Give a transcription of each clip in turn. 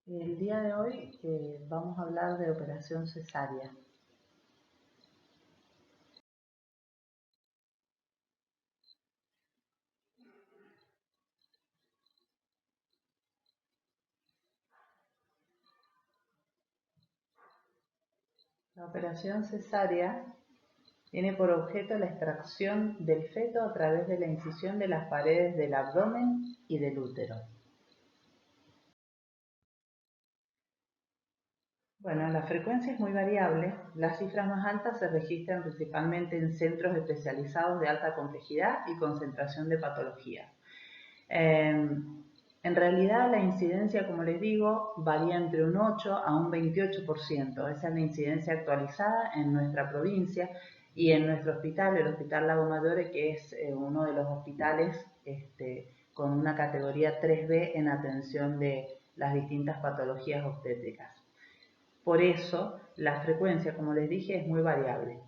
El día de hoy vamos a hablar de operación cesárea. La operación cesárea tiene por objeto la extracción del feto a través de la incisión de las paredes del abdomen y del útero. Bueno, la frecuencia es muy variable. Las cifras más altas se registran principalmente en centros especializados de alta complejidad y concentración de patología. En realidad la incidencia, como les digo, varía entre un 8 a un 28%. Esa es la incidencia actualizada en nuestra provincia y en nuestro hospital, el Hospital Lago Maggiore, que es uno de los hospitales con una categoría 3B en atención de las distintas patologías obstétricas. Por eso, la frecuencia, como les dije, es muy variable.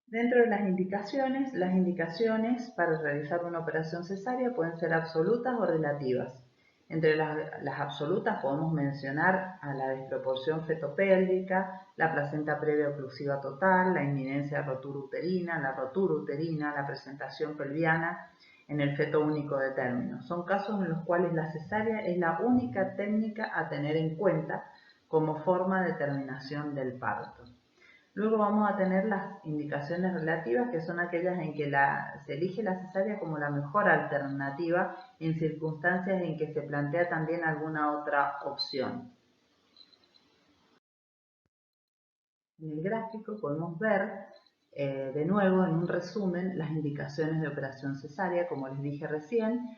Dentro de las indicaciones para realizar una operación cesárea pueden ser absolutas o relativas. Entre las absolutas podemos mencionar a la desproporción fetopélvica, la placenta previa oclusiva total, la inminencia de rotura uterina, la presentación pelviana en el feto único de término. Son casos en los cuales la cesárea es la única técnica a tener en cuenta como forma de terminación del parto. Luego vamos a tener las indicaciones relativas, que son aquellas en que se elige la cesárea como la mejor alternativa en circunstancias en que se plantea también alguna otra opción. En el gráfico podemos ver de nuevo en un resumen las indicaciones de operación cesárea, como les dije recién.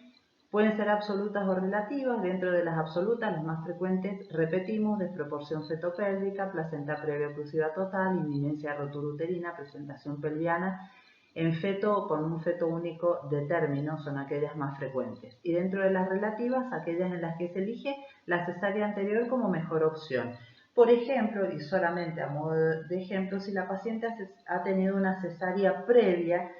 Pueden ser absolutas o relativas. Dentro de las absolutas, las más frecuentes, repetimos, desproporción fetopélvica, placenta previa oclusiva total, inminencia de rotura uterina, presentación pelviana en feto con un feto único de término, son aquellas más frecuentes. Y dentro de las relativas, aquellas en las que se elige la cesárea anterior como mejor opción. Por ejemplo, y solamente a modo de ejemplo, si la paciente ha tenido una cesárea previa,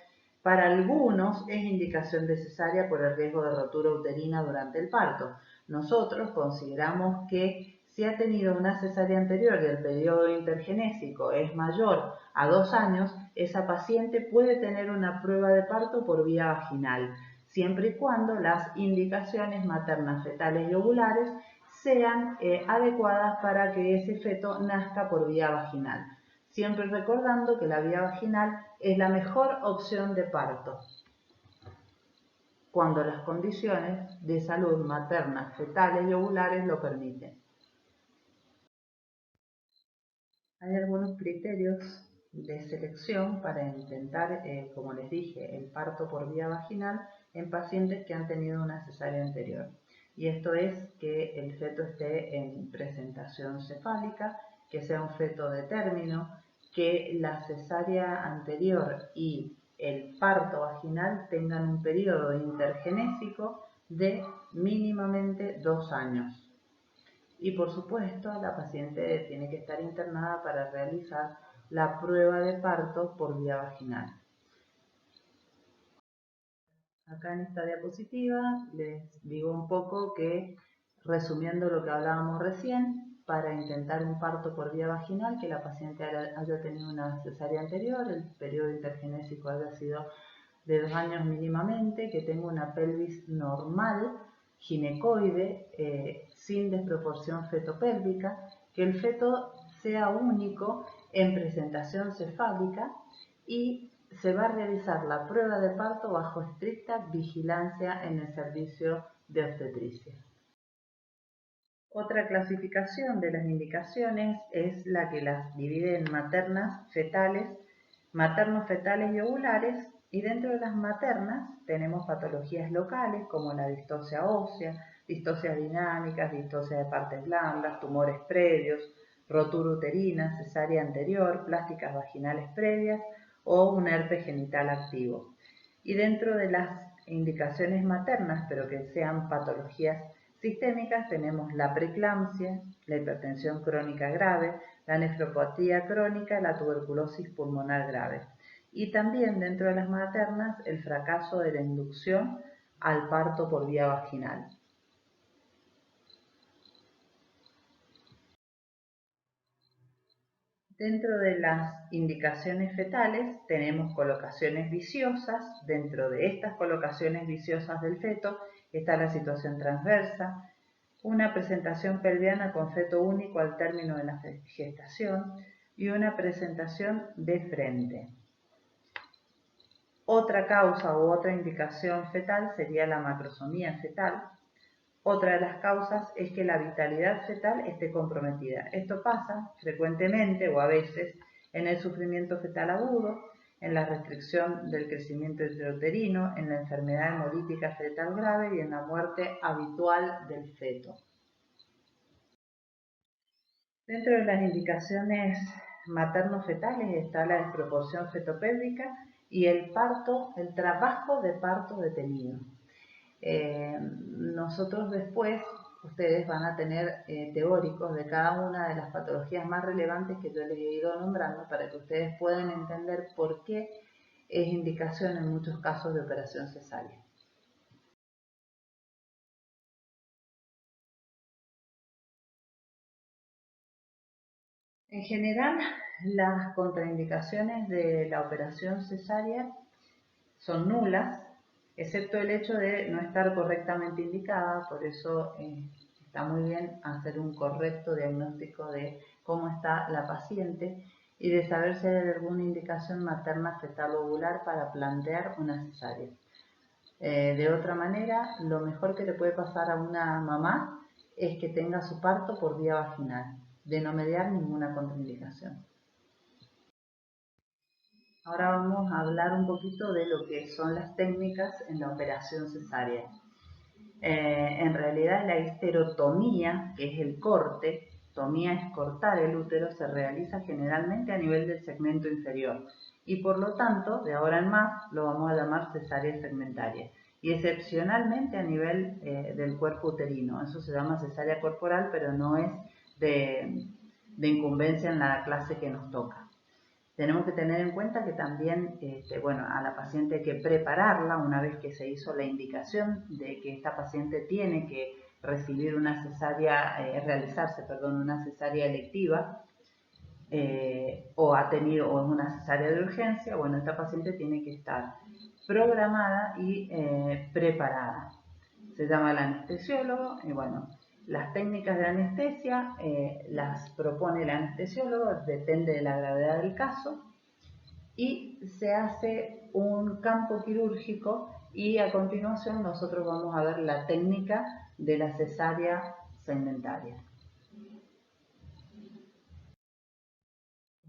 para algunos es indicación de cesárea por el riesgo de rotura uterina durante el parto. Nosotros consideramos que si ha tenido una cesárea anterior y el periodo intergenésico es mayor a 2 años, esa paciente puede tener una prueba de parto por vía vaginal, siempre y cuando las indicaciones maternas, fetales y ovulares sean adecuadas para que ese feto nazca por vía vaginal. Siempre recordando que la vía vaginal es la mejor opción de parto cuando las condiciones de salud maternas, fetales y ovulares lo permiten. Hay algunos criterios de selección para intentar, como les dije, el parto por vía vaginal en pacientes que han tenido una cesárea anterior. Y esto es que el feto esté en presentación cefálica, que sea un feto de término, que la cesárea anterior y el parto vaginal tengan un periodo intergenésico de mínimamente 2 años. Y por supuesto, la paciente tiene que estar internada para realizar la prueba de parto por vía vaginal. Acá en esta diapositiva les digo un poco que, resumiendo lo que hablábamos recién, para intentar un parto por vía vaginal, que la paciente haya tenido una cesárea anterior, el periodo intergenésico haya sido de 2 años mínimamente, que tenga una pelvis normal, ginecoide, sin desproporción fetopélvica, que el feto sea único en presentación cefálica y se va a realizar la prueba de parto bajo estricta vigilancia en el servicio de obstetricia. Otra clasificación de las indicaciones es la que las divide en maternas, fetales, maternos, fetales y ovulares, y dentro de las maternas tenemos patologías locales como la distosia ósea, distocias dinámicas, distosia de partes blandas, tumores previos, rotura uterina, cesárea anterior, plásticas vaginales previas o un herpes genital activo. Y dentro de las indicaciones maternas, pero que sean patologías sistémicas, tenemos la preeclampsia, la hipertensión crónica grave, la nefropatía crónica, la tuberculosis pulmonar grave. Y también dentro de las maternas, el fracaso de la inducción al parto por vía vaginal. Dentro de las indicaciones fetales tenemos colocaciones viciosas. Dentro de estas colocaciones viciosas del feto está la situación transversa, una presentación pelviana con feto único al término de la gestación y una presentación de frente. Otra causa u otra indicación fetal sería la macrosomía fetal. Otra de las causas es que la vitalidad fetal esté comprometida. Esto pasa frecuentemente o a veces en el sufrimiento fetal agudo, en la restricción del crecimiento intrauterino, en la enfermedad hemolítica fetal grave y en la muerte habitual del feto. Dentro de las indicaciones materno-fetales está la desproporción fetopélvica y el parto, el trabajo de parto detenido. Nosotros después, ustedes van a tener teóricos de cada una de las patologías más relevantes que yo les he ido nombrando para que ustedes puedan entender por qué es indicación en muchos casos de operación cesárea. En general, las contraindicaciones de la operación cesárea son nulas, excepto el hecho de no estar correctamente indicada. Por eso está muy bien hacer un correcto diagnóstico de cómo está la paciente y de saber si hay alguna indicación materna fetal ovular para plantear una cesárea. De otra manera, lo mejor que le puede pasar a una mamá es que tenga su parto por vía vaginal, de no mediar ninguna contraindicación. Ahora vamos a hablar un poquito de lo que son las técnicas en la operación cesárea. En realidad la histerotomía, que es el corte, tomía es cortar el útero, se realiza generalmente a nivel del segmento inferior y por lo tanto, de ahora en más, lo vamos a llamar cesárea segmentaria y excepcionalmente a nivel del cuerpo uterino. Eso se llama cesárea corporal, pero no es de incumbencia en la clase que nos toca. Tenemos que tener en cuenta que también, a la paciente hay que prepararla una vez que se hizo la indicación de que esta paciente tiene que recibir una cesárea, una cesárea electiva o es una cesárea de urgencia. Bueno, esta paciente tiene que estar programada y preparada. Se llama el anestesiólogo y bueno, las técnicas de anestesia las propone el anestesiólogo, depende de la gravedad del caso, y se hace un campo quirúrgico y a continuación nosotros vamos a ver la técnica de la cesárea segmentaria.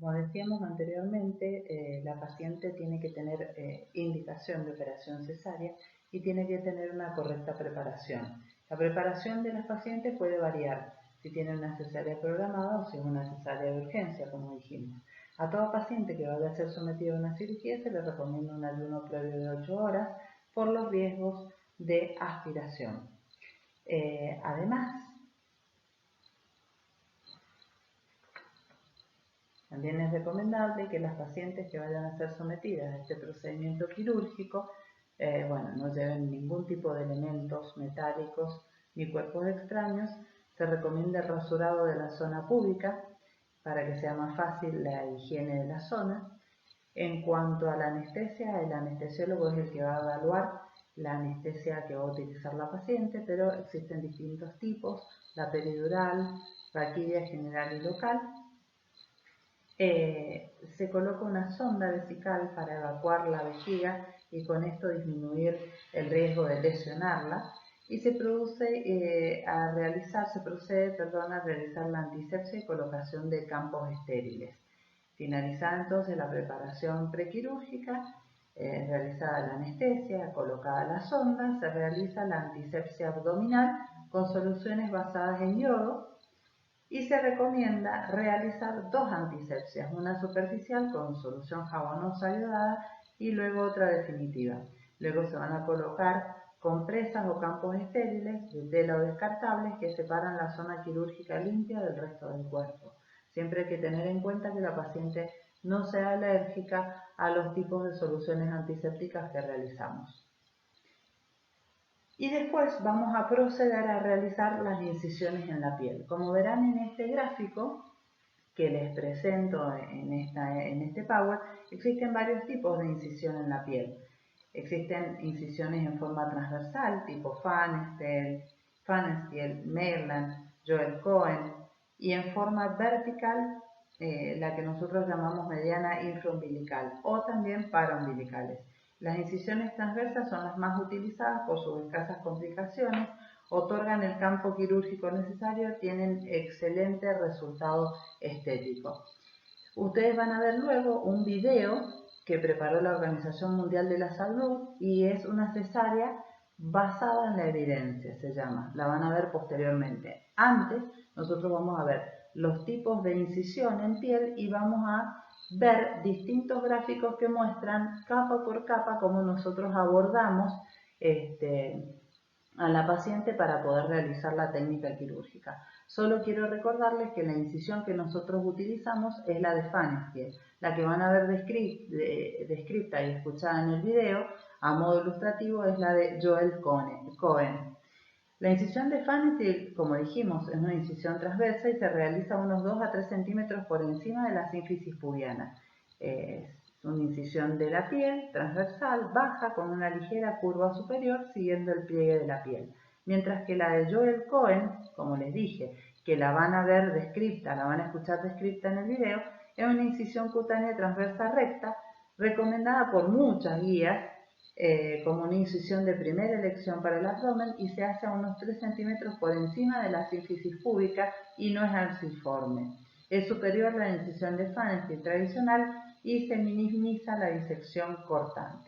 Como decíamos anteriormente, la paciente tiene que tener indicación de operación cesárea y tiene que tener una correcta preparación. La preparación de las pacientes puede variar si tienen una cesárea programada o si es una cesárea de urgencia, como dijimos. A toda paciente que vaya a ser sometida a una cirugía se le recomienda un ayuno previo de 8 horas por los riesgos de aspiración. Además, también es recomendable que las pacientes que vayan a ser sometidas a este procedimiento quirúrgico no lleven ningún tipo de elementos metálicos ni cuerpos extraños. Se recomienda el rasurado de la zona púbica para que sea más fácil la higiene de la zona. En cuanto a la anestesia, el anestesiólogo es el que va a evaluar la anestesia que va a utilizar la paciente, pero existen distintos tipos: la peridural, raquidia general y local. Se coloca una sonda vesical para evacuar la vejiga y con esto disminuir el riesgo de lesionarla, y se procede a realizar la antisepsia y colocación de campos estériles. Finalizada entonces la preparación prequirúrgica, realizada la anestesia, colocada la sonda, se realiza la antisepsia abdominal con soluciones basadas en yodo y se recomienda realizar 2 antisepsias, una superficial con solución jabonosa iodada y luego otra definitiva. Luego se van a colocar compresas o campos estériles de tela o descartables que separan la zona quirúrgica limpia del resto del cuerpo. Siempre hay que tener en cuenta que la paciente no sea alérgica a los tipos de soluciones antisépticas que realizamos. Y después vamos a proceder a realizar las incisiones en la piel. Como verán en este gráfico, que les presento en este PowerPoint, existen varios tipos de incisión en la piel. Existen incisiones en forma transversal, tipo Pfannenstiel, Maitland, Joel Cohen, y en forma vertical, la que nosotros llamamos mediana infraumbilical, o también paraumbilicales. Las incisiones transversas son las más utilizadas por sus escasas complicaciones, otorgan el campo quirúrgico necesario, tienen excelente resultado estético. Ustedes van a ver luego un video que preparó la Organización Mundial de la Salud y es una cesárea basada en la evidencia, se llama. La van a ver posteriormente. Antes, nosotros vamos a ver los tipos de incisión en piel y vamos a ver distintos gráficos que muestran capa por capa cómo nosotros abordamos a la paciente para poder realizar la técnica quirúrgica. Solo quiero recordarles que la incisión que nosotros utilizamos es la de Pfannenstiel, la que van a ver descrita y escuchada en el video a modo ilustrativo es la de Joel Cohen. La incisión de Pfannenstiel, como dijimos, es una incisión transversa y se realiza unos 2 a 3 centímetros por encima de la sínfisis pubiana. Es una incisión de la piel, transversal, baja, con una ligera curva superior siguiendo el pliegue de la piel. Mientras que la de Joel Cohen, como les dije, que la van a ver descripta, la van a escuchar descripta en el video, es una incisión cutánea transversa recta, recomendada por muchas guías, como una incisión de primera elección para el abdomen y se hace a unos 3 centímetros por encima de la sínfisis púbica y no es arciforme. Es superior a la incisión de Pfannenstiel tradicional y se minimiza la disección cortante.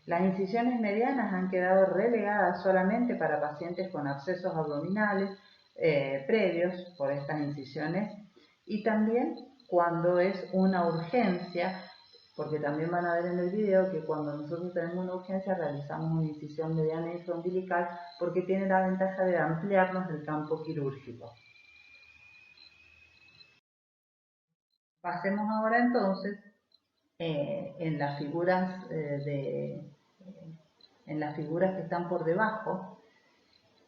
Las incisiones medianas han quedado relegadas solamente para pacientes con abscesos abdominales previos por estas incisiones y también cuando es una urgencia, porque también van a ver en el video que cuando nosotros tenemos una urgencia realizamos una incisión mediana infraumbilical porque tiene la ventaja de ampliarnos el campo quirúrgico. Pasemos ahora entonces en las figuras en las figuras que están por debajo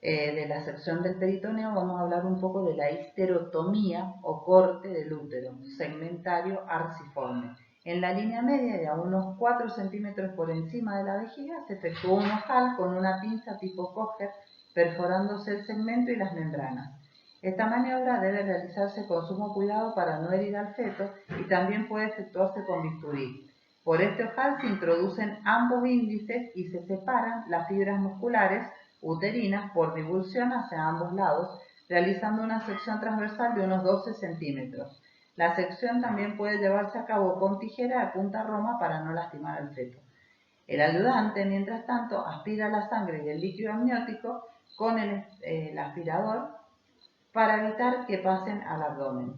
de la sección del peritoneo. Vamos a hablar un poco de la histerotomía o corte del útero segmentario arciforme. En la línea media, de a unos 4 centímetros por encima de la vejiga, se efectuó un ojal con una pinza tipo Kocher, perforándose el segmento y las membranas. Esta maniobra debe realizarse con sumo cuidado para no herir al feto y también puede efectuarse con bisturí. Por este ojal se introducen ambos índices y se separan las fibras musculares uterinas por divulsión hacia ambos lados, realizando una sección transversal de unos 12 centímetros. La sección también puede llevarse a cabo con tijera de punta roma para no lastimar al feto. El ayudante, mientras tanto, aspira la sangre y el líquido amniótico con el aspirador para evitar que pasen al abdomen.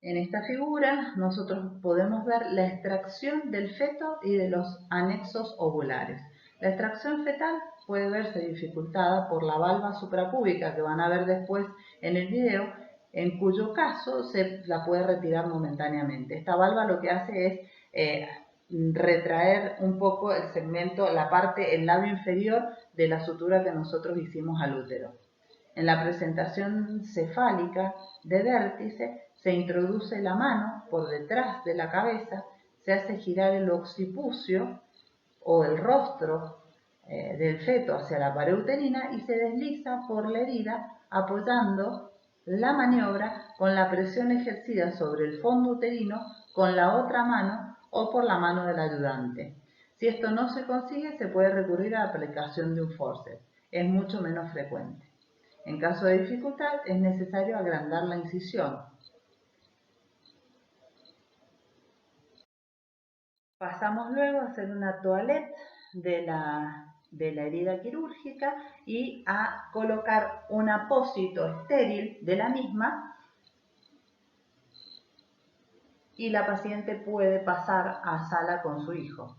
En esta figura nosotros podemos ver la extracción del feto y de los anexos ovulares. La extracción fetal puede verse dificultada por la valva suprapúbica que van a ver después en el video, en cuyo caso se la puede retirar momentáneamente. Esta valva lo que hace es retraer un poco el segmento, la parte, el labio inferior de la sutura que nosotros hicimos al útero. En la presentación cefálica de vértice se introduce la mano por detrás de la cabeza, se hace girar el occipucio o el rostro del feto hacia la pared uterina y se desliza por la herida apoyando la maniobra con la presión ejercida sobre el fondo uterino con la otra mano o por la mano del ayudante. Si esto no se consigue, se puede recurrir a la aplicación de un forceps. Es mucho menos frecuente. En caso de dificultad, es necesario agrandar la incisión. Pasamos luego a hacer una toilette de la herida quirúrgica y a colocar un apósito estéril de la misma y la paciente puede pasar a sala con su hijo.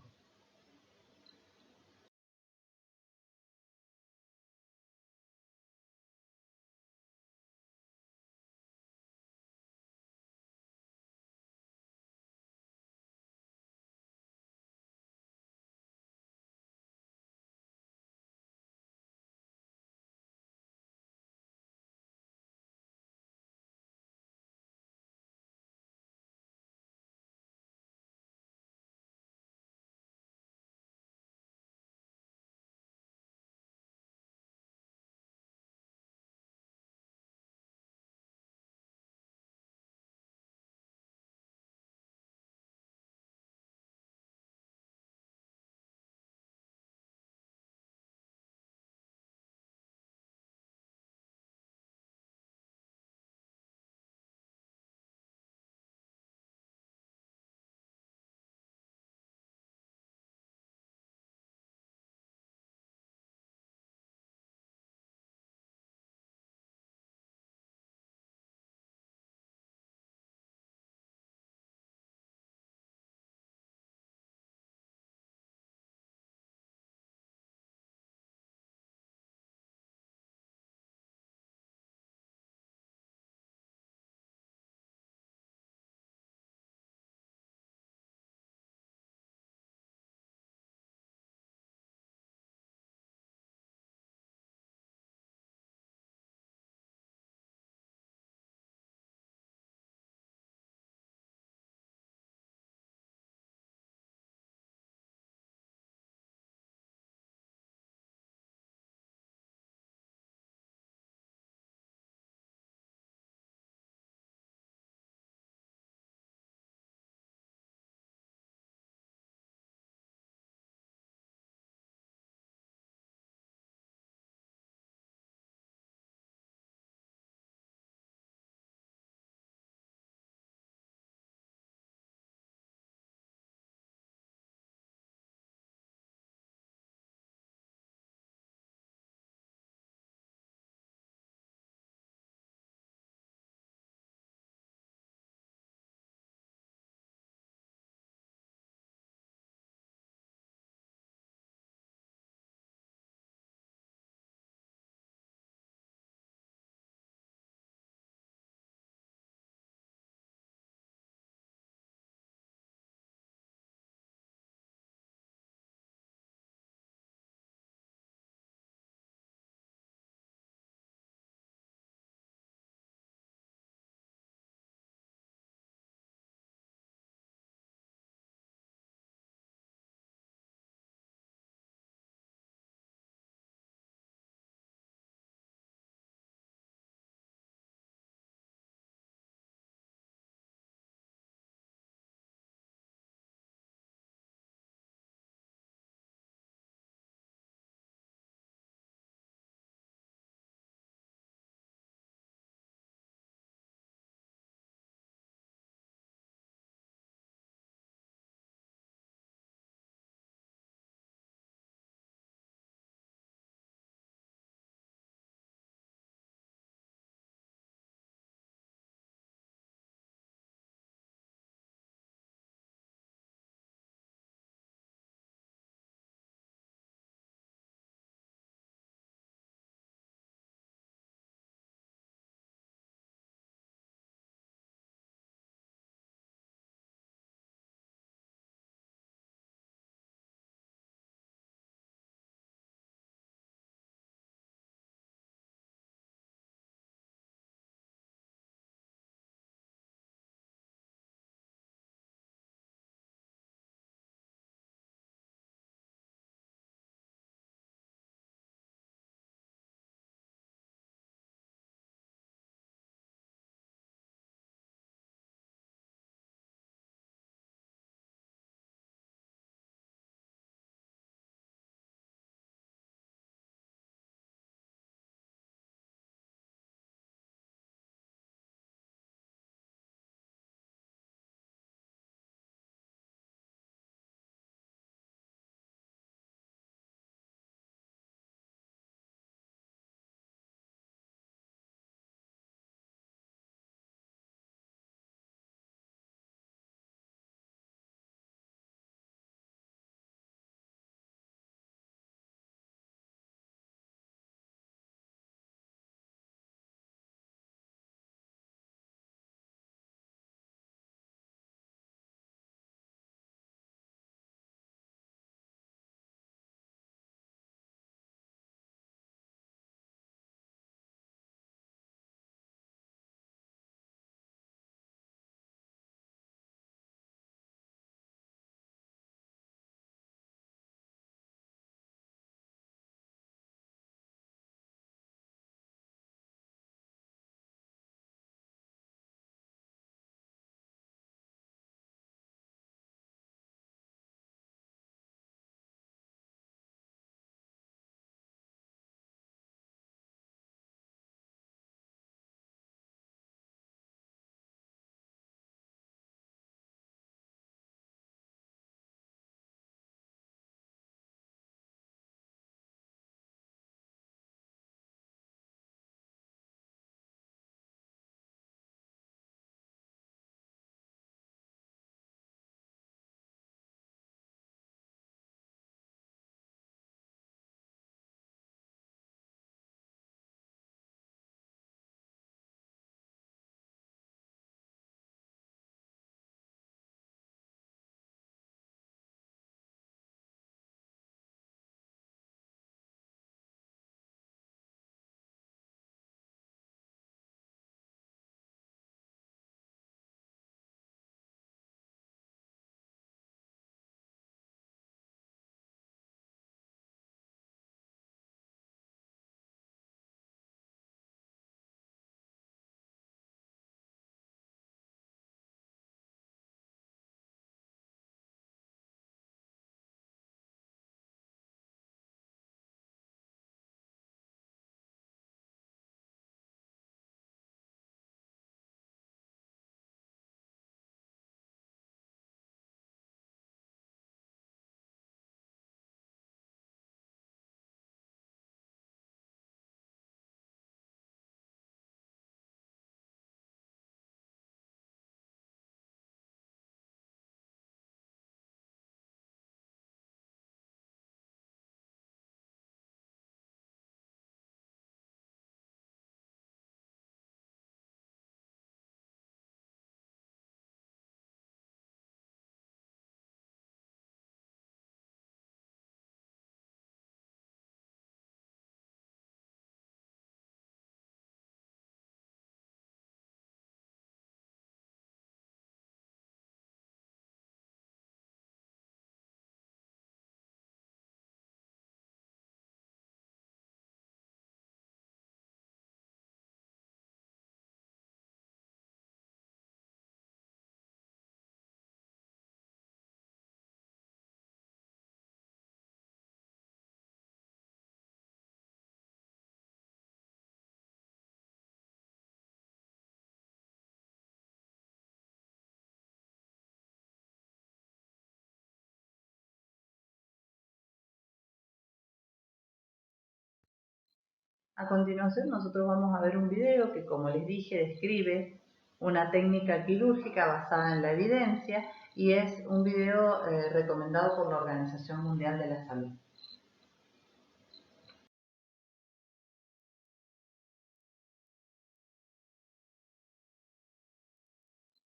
A continuación nosotros vamos a ver un video que, como les dije, describe una técnica quirúrgica basada en la evidencia y es un video recomendado por la Organización Mundial de la Salud.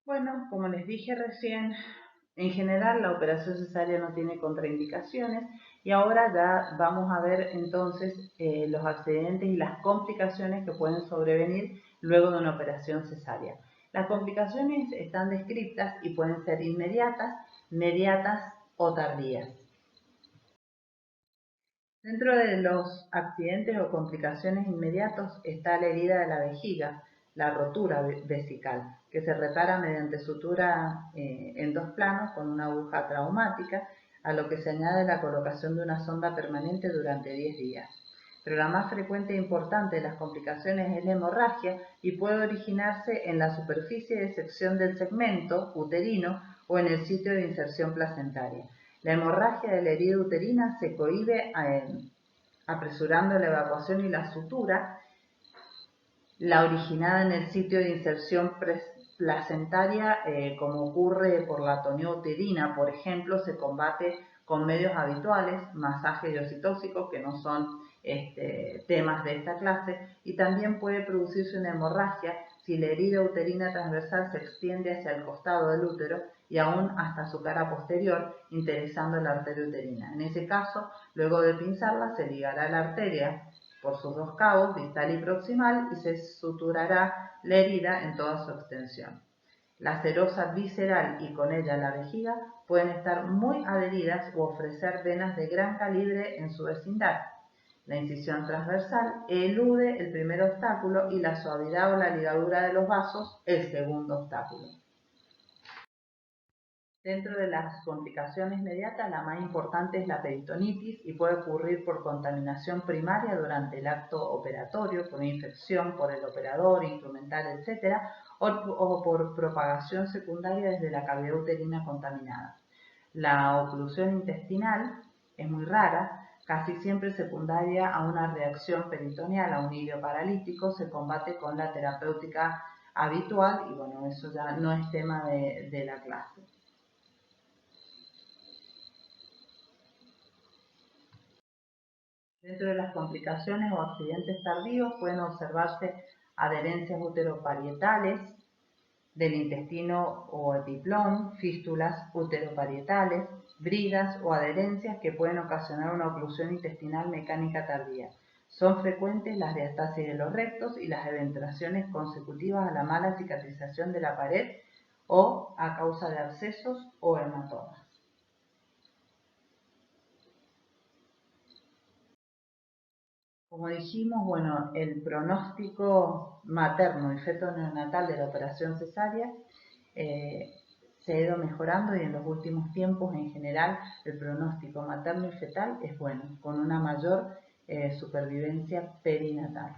Bueno, como les dije recién, en general la operación cesárea no tiene contraindicaciones y ahora ya vamos a ver entonces los accidentes y las complicaciones que pueden sobrevenir luego de una operación cesárea. Las complicaciones están descritas y pueden ser inmediatas, mediatas o tardías. Dentro de los accidentes o complicaciones inmediatos está la herida de la vejiga, la rotura vesical, que se repara mediante sutura en dos planos con una aguja traumática, a lo que se añade la colocación de una sonda permanente durante 10 días. Pero la más frecuente e importante de las complicaciones es la hemorragia y puede originarse en la superficie de sección del segmento uterino o en el sitio de inserción placentaria. La hemorragia de la herida uterina se cohíbe apresurando la evacuación y la sutura. La originada en el sitio de inserción placentaria, como ocurre por la atonía uterina, por ejemplo, se combate con medios habituales, masaje y oxitóxicos, que no son temas de esta clase, y también puede producirse una hemorragia si la herida uterina transversal se extiende hacia el costado del útero y aún hasta su cara posterior, interesando la arteria uterina. En ese caso, luego de pinzarla, se ligará la arteria por sus dos cabos, distal y proximal, y se suturará la herida en toda su extensión. La serosa visceral y con ella la vejiga pueden estar muy adheridas o ofrecer venas de gran calibre en su vecindad. La incisión transversal elude el primer obstáculo y la suavidad o la ligadura de los vasos el segundo obstáculo. Dentro de las complicaciones inmediatas, la más importante es la peritonitis y puede ocurrir por contaminación primaria durante el acto operatorio, por infección por el operador, instrumental, etc., o por propagación secundaria desde la cavidad uterina contaminada. La oclusión intestinal es muy rara, casi siempre secundaria a una reacción peritoneal, a un hilo paralítico, se combate con la terapéutica habitual y bueno, eso ya no es tema de la clase. Dentro de las complicaciones o accidentes tardíos pueden observarse adherencias uteroparietales del intestino o epiplón, fístulas uteroparietales, bridas o adherencias que pueden ocasionar una oclusión intestinal mecánica tardía. Son frecuentes las diastasis de los rectos y las eventraciones consecutivas a la mala cicatrización de la pared o a causa de abscesos o hematomas. Como dijimos, bueno, el pronóstico materno y feto-neonatal de la operación cesárea se ha ido mejorando y en los últimos tiempos en general el pronóstico materno y fetal es bueno, con una mayor supervivencia perinatal.